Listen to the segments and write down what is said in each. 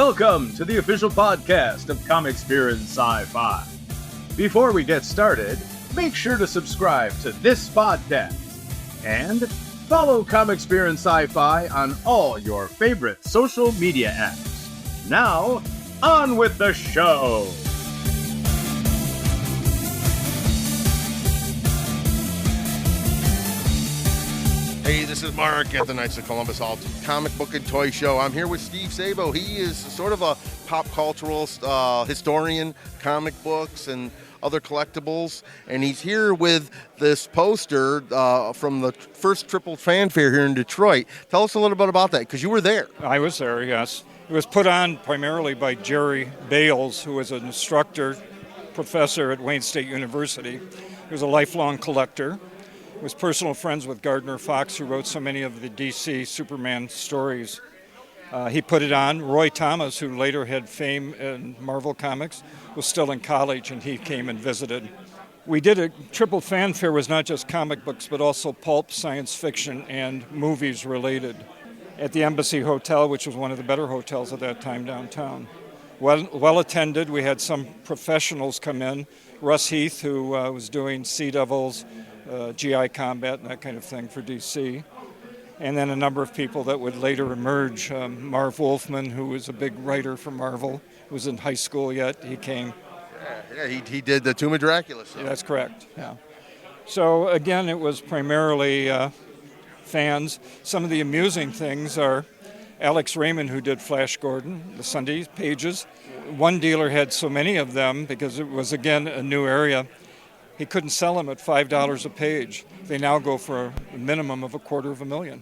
Welcome to the official podcast of Comics Beer and Sci-Fi. Before we get started, make sure to subscribe to this podcast and follow Comics Beer and Sci-Fi on all your favorite social media apps. Now, on with the show! Hey, this is Mark at the Knights of Columbus All Comic Book and Toy Show. I'm here with Steve Sabo. He is sort of a pop cultural historian, comic books and other collectibles, and he's here with this poster from the first Triple Fanfare here in Detroit. Tell us a little bit about that, because you were there. I was there, yes. It was put on primarily by Jerry Bales, who was an instructor, professor at Wayne State University. He was a lifelong collector. He was personal friends with Gardner Fox, who wrote so many of the DC Superman stories. He put it on. Roy Thomas, who later had fame in Marvel Comics, was still in college, and he came and visited. We did a Triple Fanfare was not just comic books, but also pulp, science fiction, and movies related at the Embassy Hotel, which was one of the better hotels at that time downtown. Well attended. We had some professionals come in. Russ Heath, who was doing Sea Devils, GI Combat, and that kind of thing for DC. And then a number of people that would later emerge. Marv Wolfman, who was a big writer for Marvel, was in high school yet. He came. Yeah, he did the Tomb of Dracula. So. Yeah, that's correct, yeah. So again, it was primarily fans. Some of the amusing things are Alex Raymond, who did Flash Gordon, the Sunday pages. One dealer had so many of them because it was, again, a new area. He couldn't sell them at $5 a page. They now go for a minimum of $250,000.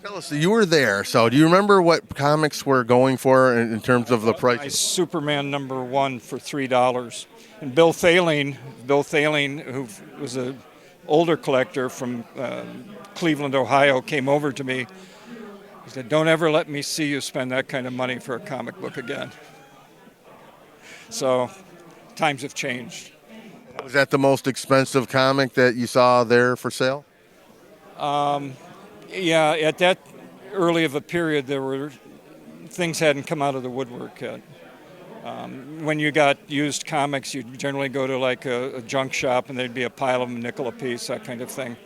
Tell us, you were there, so do you remember what comics were going for in terms of the price? Superman #1 for $3. And Bill Thaling, who was an older collector from Cleveland, Ohio, came over to me. He said, "Don't ever let me see you spend that kind of money for a comic book again." So times have changed. Was that the most expensive comic that you saw there for sale? Yeah, at that early of a period, there were things hadn't come out of the woodwork yet. When you got used comics, you'd generally go to like a junk shop, and there'd be a pile of them, nickel a piece, that kind of thing.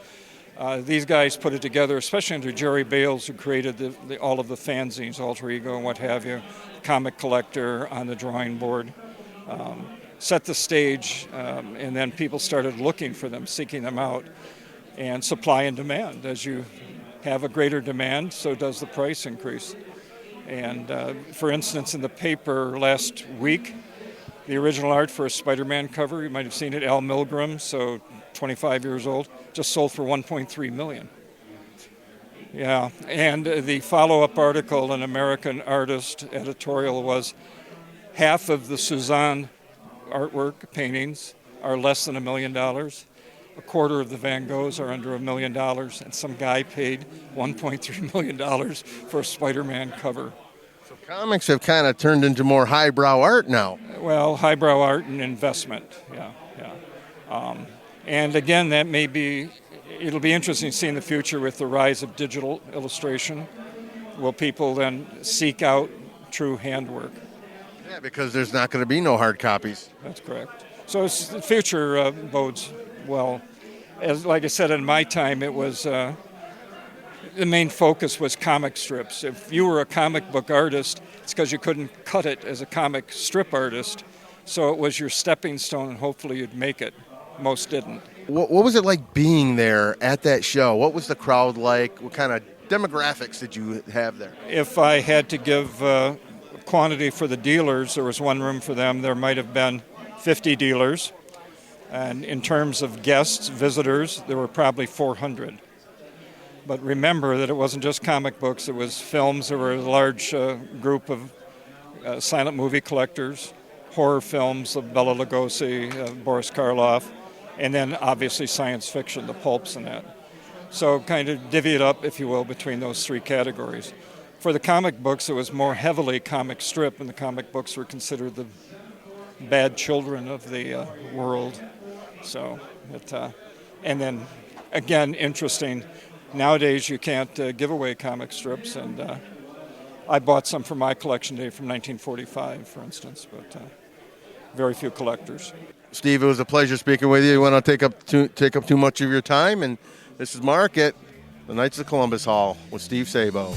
These guys put it together, especially under Jerry Bales, who created all of the fanzines, Alter Ego and what have you, comic collector on the drawing board. Set the stage, and then people started looking for them, seeking them out, and supply and demand. As you have a greater demand, so does the price increase. And for instance, in the paper last week, the original art for a Spider-Man cover, you might have seen it, Al Milgrom, so 25 years old, just sold for $1.3 million. Yeah, and the follow-up article in American Artist editorial was half of the Suzanne artwork paintings are less than $1 million. A quarter of the Van Goghs are under $1 million, and some guy paid $1.3 million for a Spider-Man cover. So comics have kind of turned into more highbrow art now. Well, highbrow art and investment, yeah. And again, it'll be interesting to see in the future with the rise of digital illustration. Will people then seek out true handwork? Yeah, because there's not going to be no hard copies. That's correct. So the future bodes well. Like I said, in my time, it was the main focus was comic strips. If you were a comic book artist, it's because you couldn't cut it as a comic strip artist. So it was your stepping stone, and hopefully you'd make it. Most didn't. What was it like being there at that show? What was the crowd like? What kind of demographics did you have there? If I had to give quantity for the dealers, there was one room for them. There might have been 50 dealers. And in terms of guests, visitors, there were probably 400. But remember that it wasn't just comic books, it was films. There were a large group of silent movie collectors, horror films of Bela Lugosi, Boris Karloff, and then obviously science fiction, the pulps and that. So kind of divvy it up, if you will, between those three categories. For the comic books, it was more heavily comic strip, and the comic books were considered the bad children of the world. So, and then, again, interesting, nowadays you can't give away comic strips, and I bought some for my collection today from 1945, for instance, but very few collectors. Steve, it was a pleasure speaking with you. I want to take up too much of your time, and this is Mark at the Knights of Columbus Hall with Steve Sabo.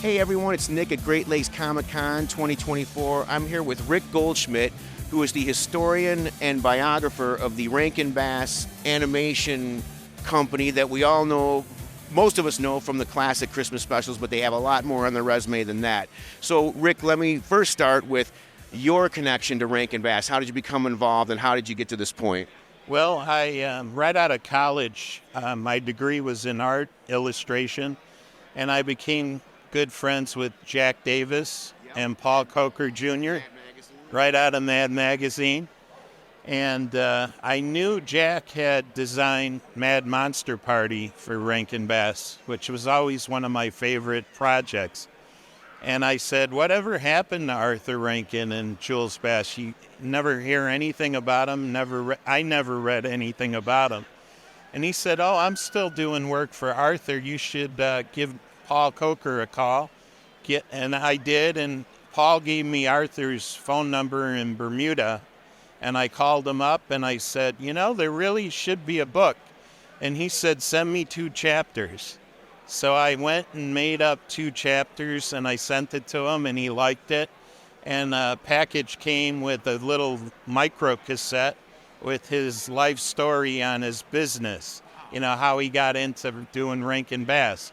Hey everyone, it's Nick at Great Lakes Comic Con 2024. I'm here with Rick Goldschmidt, who is the historian and biographer of the Rankin Bass animation company that we all know, most of us know from the classic Christmas specials, but they have a lot more on their resume than that. So Rick, let me first start with your connection to Rankin Bass. How did you become involved and how did you get to this point? Well, I right out of college, my degree was in art illustration, and I became good friends with Jack Davis and Paul Coker Jr. right out of Mad Magazine. And I knew Jack had designed Mad Monster Party for Rankin Bass, which was always one of my favorite projects. And I said, whatever happened to Arthur Rankin and Jules Bass? You never hear anything about him. I never read anything about him. And he said, oh, I'm still doing work for Arthur. You should give Paul Coker a call. And I did, and Paul gave me Arthur's phone number in Bermuda. And I called him up and I said, you know, there really should be a book. And he said, send me 2 chapters. So I went and made up 2 chapters and I sent it to him and he liked it. And a package came with a little micro cassette with his life story on his business, you know, how he got into doing Rankin Bass.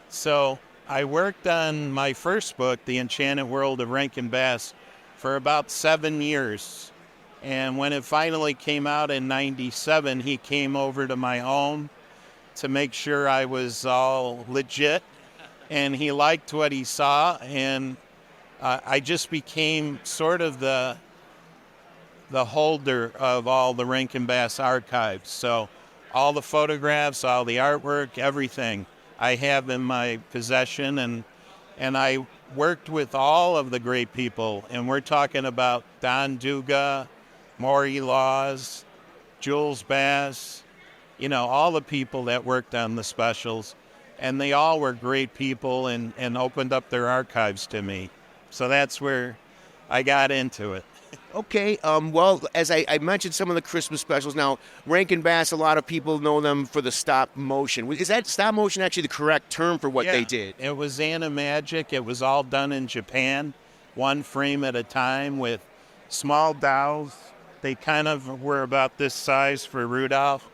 So I worked on my first book, The Enchanted World of Rankin Bass, for about 7 years. And when it finally came out in 97, he came over to my home to make sure I was all legit. And he liked what he saw. And I just became sort of the holder of all the Rankin Bass archives. So all the photographs, all the artwork, everything I have in my possession. And I worked with all of the great people. And we're talking about Don Duga, Maury Laws, Jules Bass, you know, all the people that worked on the specials. And they all were great people and opened up their archives to me. So that's where I got into it. Okay, well, as I mentioned some of the Christmas specials. Now, Rankin Bass, a lot of people know them for the stop motion. Is that stop motion actually the correct term for what they did? It was animagic. It was all done in Japan, 1 frame at a time with small dolls. They kind of were about this size for Rudolph,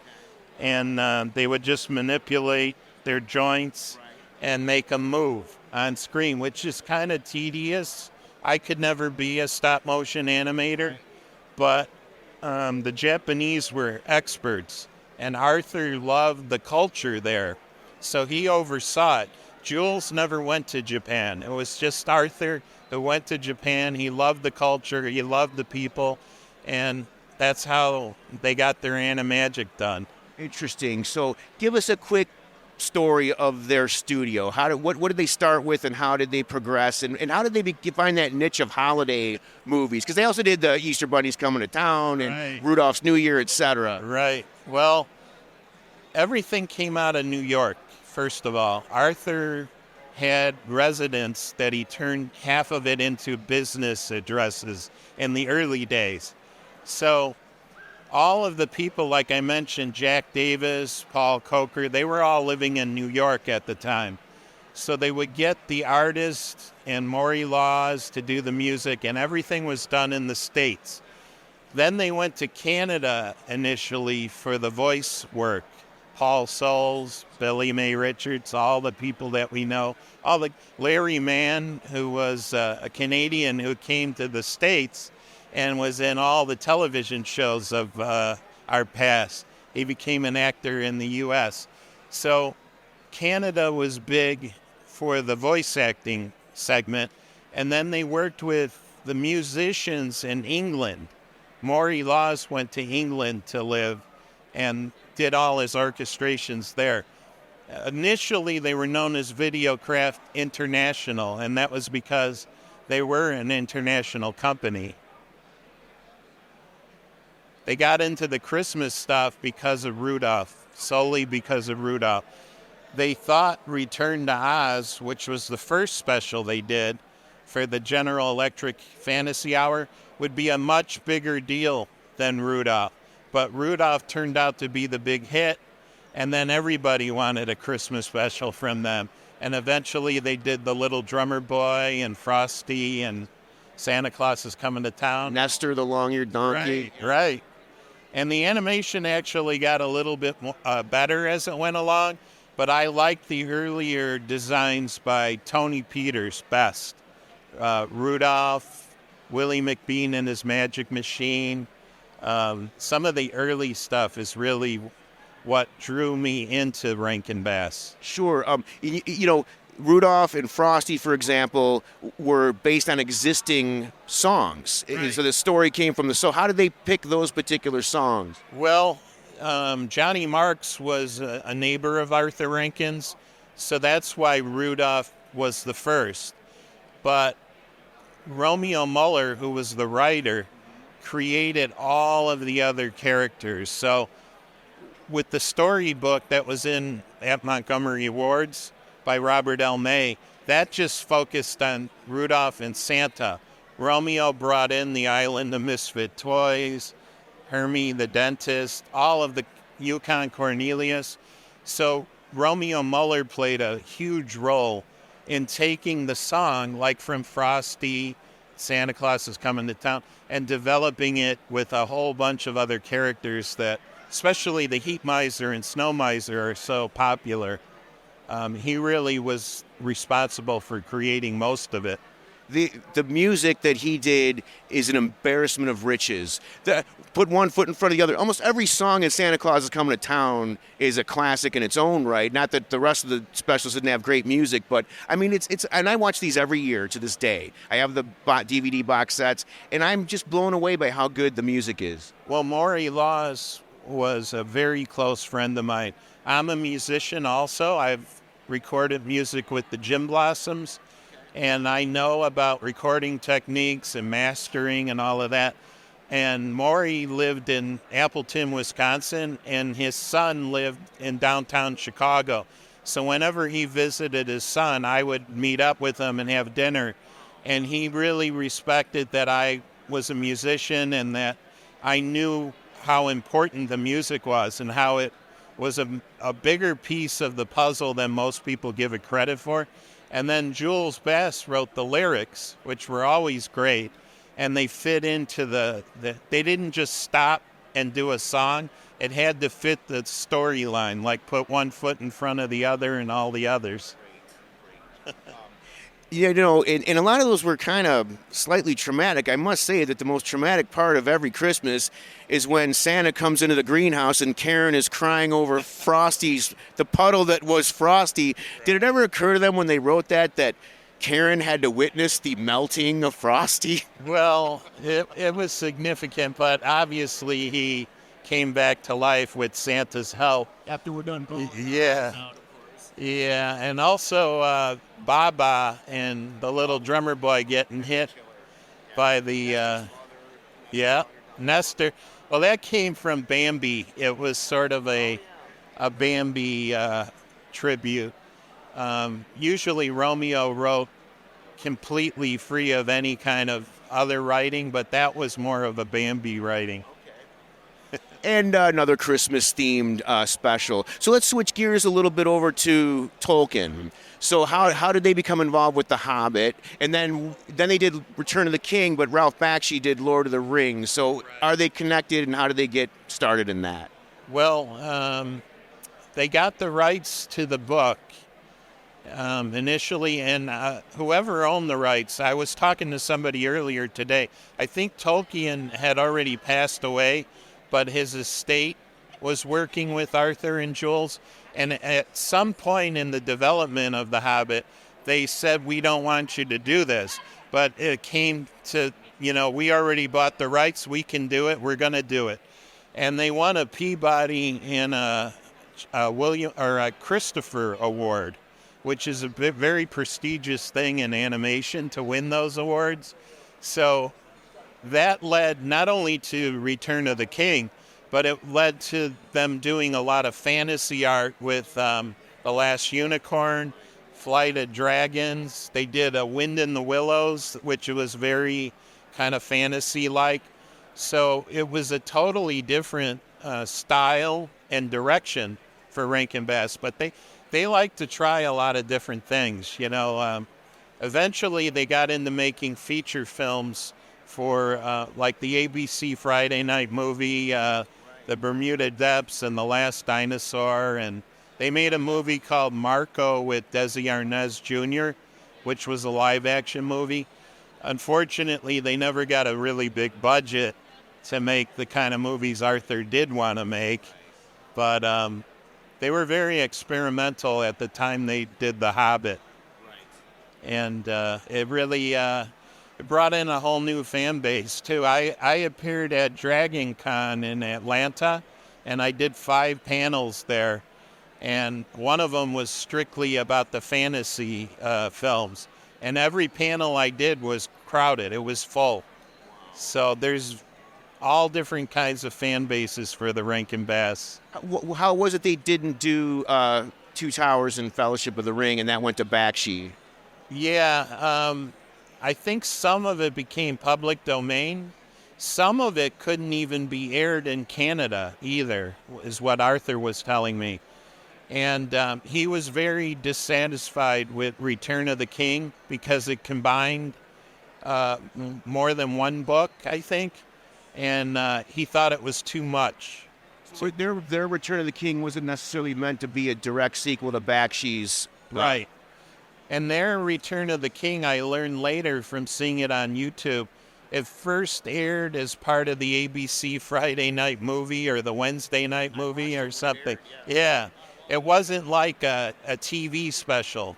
and they would just manipulate their joints and make them move on screen, which is kind of tedious. I could never be a stop-motion animator, but the Japanese were experts, and Arthur loved the culture there, so he oversaw it. Jules never went to Japan. It was just Arthur who went to Japan. He loved the culture. He loved the people. And that's how they got their animagic done. Interesting. So give us a quick story of their studio. What did they start with and how did they progress? And how did they find that niche of holiday movies? Because they also did the Easter Bunny's Coming to Town and Rudolph's New Year, etc. Right. Well, everything came out of New York, first of all. Arthur had residents that he turned half of it into business addresses in the early days. So all of the people, like I mentioned, Jack Davis, Paul Coker, they were all living in New York at the time. So they would get the artists and Maury Laws to do the music, and everything was done in the States. Then they went to Canada initially for the voice work. Paul Souls, Billy May Richards, all the people that we know. Larry Mann, who was a Canadian who came to the States and was in all the television shows of our past. He became an actor in the U.S. So Canada was big for the voice acting segment. And then they worked with the musicians in England. Maury Laws went to England to live and did all his orchestrations there. Initially, they were known as Videocraft International, and that was because they were an international company. They got into the Christmas stuff because of Rudolph, solely because of Rudolph. they thought Return to Oz, which was the first special they did for the General Electric Fantasy Hour, would be a much bigger deal than Rudolph. But Rudolph turned out to be the big hit, and then everybody wanted a Christmas special from them. And eventually they did The Little Drummer Boy and Frosty and Santa Claus is Coming to Town. Nestor the Long-Eared Donkey. Right. And the animation actually got a little bit more, better as it went along, but I liked the earlier designs by Tony Peters best. Rudolph, Willie McBean and his Magic Machine. Some of the early stuff is really what drew me into Rankin Bass. Sure. You know, Rudolph and Frosty, for example, were based on existing songs. Right. So the story came from so how did they pick those particular songs? Well, Johnny Marks was a neighbor of Arthur Rankin's, so that's why Rudolph was the first. But Romeo Muller, who was the writer, created all of the other characters. So with the storybook that was at Montgomery Ward's by Robert L. May, that just focused on Rudolph and Santa. Romeo brought in the Island of Misfit Toys, Hermie the Dentist, all of the Yukon Cornelius. So Romeo Muller played a huge role in taking the song, like from Frosty, Santa Claus is Coming to Town, and developing it with a whole bunch of other characters that, especially the Heat Miser and Snow Miser, are so popular. He really was responsible for creating most of it. The music that he did is an embarrassment of riches. Put one foot in front of the other. Almost every song in Santa Claus is Coming to Town is a classic in its own right. Not that the rest of the specials didn't have great music, but I mean, it's and I watch these every year to this day. I have the DVD box sets, and I'm just blown away by how good the music is. Well, Maury Laws was a very close friend of mine. I'm a musician also. I've recorded music with the Gin Blossoms, and I know about recording techniques and mastering and all of that. And Maury lived in Appleton, Wisconsin, and his son lived in downtown Chicago. So whenever he visited his son, I would meet up with him and have dinner. And he really respected that I was a musician and that I knew how important the music was and how it was a bigger piece of the puzzle than most people give it credit for. And then Jules Bass wrote the lyrics, which were always great, and they fit into they didn't just stop and do a song. It had to fit the storyline, like put one foot in front of the other and all the others. Yeah, you know, and a lot of those were kind of slightly traumatic. I must say that the most traumatic part of every Christmas is when Santa comes into the greenhouse and Karen is crying over the puddle that was Frosty. Did it ever occur to them when they wrote that Karen had to witness the melting of Frosty? Well, it was significant, but obviously he came back to life with Santa's help. After we're done going. Yeah. Yeah, and also Baba and the little drummer boy getting hit by the, Nestor. Well, that came from Bambi. It was sort of a Bambi tribute. Usually Romeo wrote completely free of any kind of other writing, but that was more of a Bambi writing. And another Christmas-themed special. So let's switch gears a little bit over to Tolkien. So how did they become involved with The Hobbit? And then they did Return of the King, but Ralph Bakshi did Lord of the Rings. So are they connected, and how did they get started in that? Well, they got the rights to the book initially, and whoever owned the rights, I was talking to somebody earlier today. I think Tolkien had already passed away, but his estate was working with Arthur and Jules. And at some point in the development of The Hobbit, they said, we don't want you to do this. But it came to, we already bought the rights. We can do it. We're going to do it. And they won a Peabody and a Christopher Award, which is a very prestigious thing in animation to win those awards. So that led not only to Return of the King, but it led to them doing a lot of fantasy art with The Last Unicorn, Flight of Dragons. They did a Wind in the Willows, which was very kind of fantasy-like. So it was a totally different style and direction for Rankin Bass. But they like to try a lot of different things. Eventually they got into making feature films for like the ABC Friday night movie, The Bermuda Depths and The Last Dinosaur, and they made a movie called Marco with Desi Arnaz Jr., which was a live-action movie. Unfortunately, they never got a really big budget to make the kind of movies Arthur did want to make, but they were very experimental at the time they did The Hobbit. And it really it brought in a whole new fan base, too. I appeared at Dragon Con in Atlanta, and I did 5 panels there. And one of them was strictly about the fantasy films. And every panel I did was crowded. It was full. So there's all different kinds of fan bases for the Rankin Bass. How was it they didn't do Two Towers and Fellowship of the Ring, and that went to Bakshi? Yeah, I think some of it became public domain. Some of it couldn't even be aired in Canada either, is what Arthur was telling me. And he was very dissatisfied with Return of the King because it combined more than one book, I think, and he thought it was too much. So their Return of the King wasn't necessarily meant to be a direct sequel to Bakshi's. Right. And their Return of the King, I learned later from seeing it on YouTube, it first aired as part of the ABC Friday night movie or the Wednesday night movie or something. Yeah. It wasn't like a TV special.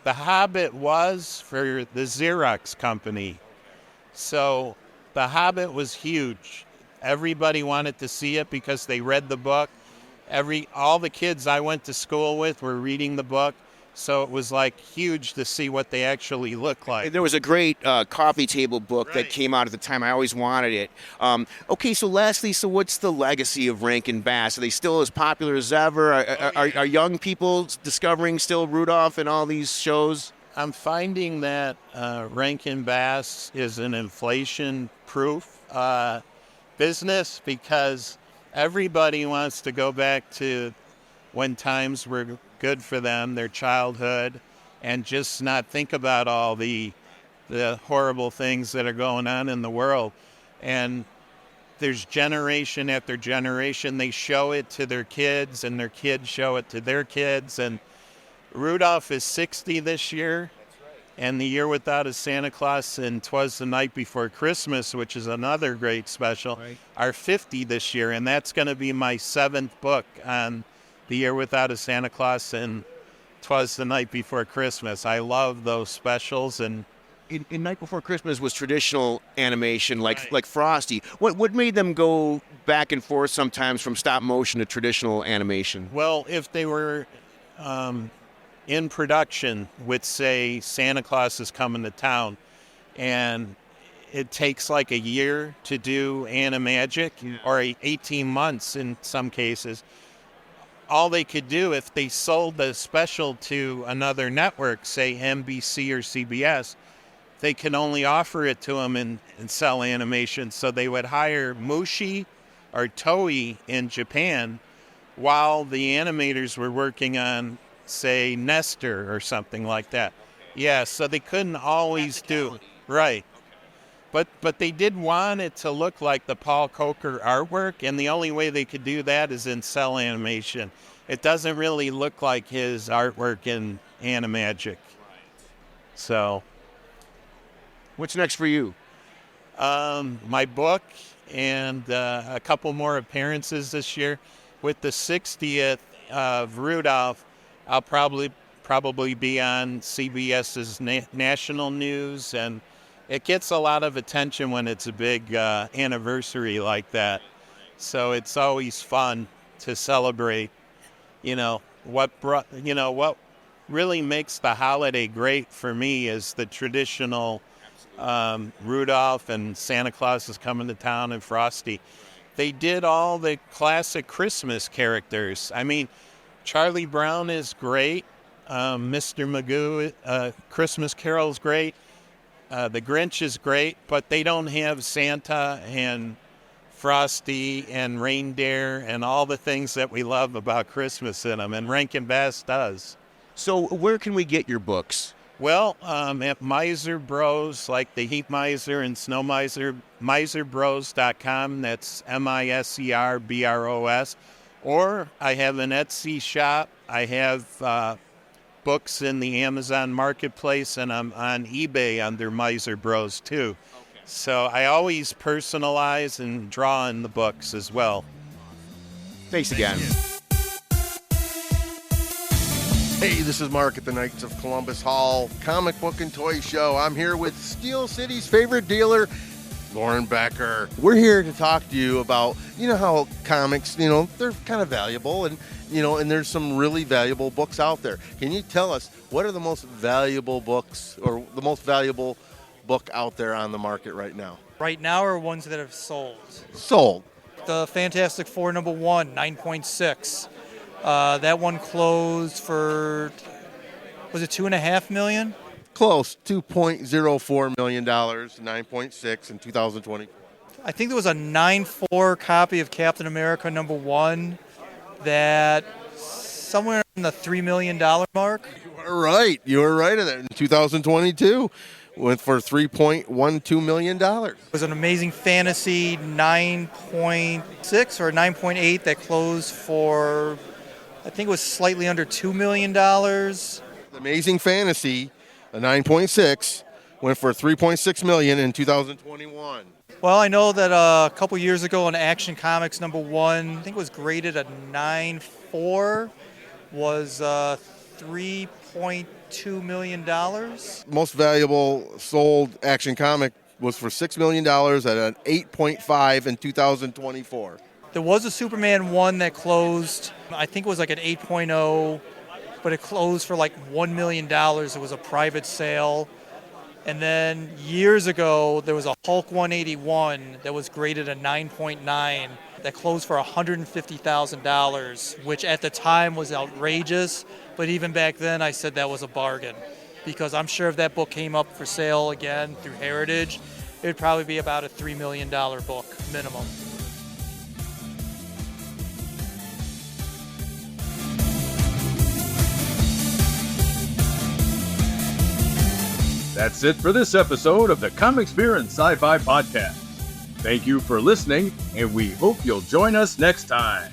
The Hobbit was for the Xerox company. So The Hobbit was huge. Everybody wanted to see it because they read the book. All the kids I went to school with were reading the book. So it was like huge to see what they actually look like. There was a great coffee table book that came out at the time. I always wanted it. Okay, so lastly, what's the legacy of Rankin Bass? Are they still as popular as ever? Are young people discovering still Rudolph and all these shows? I'm finding that Rankin Bass is an inflation-proof business because everybody wants to go back to when times were good for them, their childhood, and just not think about all the horrible things that are going on in the world. And there's generation after generation, they show it to their kids, and their kids show it to their kids. And Rudolph is 60 this year, and The Year Without a Santa Claus and 'Twas the Night Before Christmas, which is another great special, are 50 this year. And that's going to be my 7th book on The Year Without a Santa Claus and 'Twas the Night Before Christmas. I love those specials. And in Night Before Christmas was traditional animation like Frosty. What made them go back and forth sometimes from stop motion to traditional animation? Well, if they were in production with, say, Santa Claus is Coming to Town, and it takes like a year to do Animagic, or 18 months in some cases, all they could do if they sold the special to another network, say NBC or CBS, they could only offer it to them and sell animation. So they would hire Mushi or Toei in Japan while the animators were working on, say, Nestor or something like that. Yeah, so they couldn't always do. Right. But they did want it to look like the Paul Coker artwork, and the only way they could do that is in cell animation. It doesn't really look like his artwork in Animagic. So, what's next for you? My book and a couple more appearances this year. With the 60th of Rudolph, I'll probably be on CBS's national news, and it gets a lot of attention when it's a big anniversary like that. So it's always fun to celebrate, what really makes the holiday great for me is the traditional Rudolph and Santa Claus is Coming to Town and Frosty. They did all the classic Christmas characters. I mean, Charlie Brown is great. Mr. Magoo, Christmas Carol is great. The Grinch is great, but they don't have Santa and Frosty and reindeer and all the things that we love about Christmas in them, and Rankin Bass does. So where can we get your books? Well, at Miser Bros, like the Heat Miser and Snow Miser, miserbros.com, that's MISERBROS. Or I have an Etsy shop. I have books in the Amazon Marketplace, and I'm on eBay under Miser Bros too. Okay. So I always personalize and draw in the books as well. Thanks again. Hey, this is Mark at the Knights of Columbus Hall Comic Book and Toy Show. I'm here with Steel City's favorite dealer, Lauren Becker. We're here to talk to you about, how comics, they're kind of valuable, and and there's some really valuable books out there. Can you tell us what are the most valuable books, or the most valuable book out there on the market right now? Right now are ones that have sold. Sold. The Fantastic Four #1, 9.6. That one closed for, was it $2.5 million? Close, $2.04 million, 9.6 in 2020. I think there was a 9.4 copy of Captain America #1 that somewhere in the $3 million mark. You were right in that. In 2022, went for $3.12 million. It was an Amazing Fantasy 9.6 or 9.8 that closed for, I think it was slightly under $2 million. Amazing Fantasy, a 9.6, went for $3.6 million in 2021. Well, I know that a couple years ago in Action Comics #1, I think it was graded a 9.4, was $3.2 million. Most valuable sold action comic was for $6 million at an 8.5 in 2024. There was a Superman 1 that closed, I think it was like an 8.0, but it closed for like $1 million. It was a private sale. And then years ago, there was a Hulk 181 that was graded a 9.9 that closed for $150,000, which at the time was outrageous. But even back then, I said that was a bargain, because I'm sure if that book came up for sale again through Heritage, it would probably be about a $3 million book minimum. That's it for this episode of the Comic Experience Sci-Fi Podcast. Thank you for listening, and we hope you'll join us next time.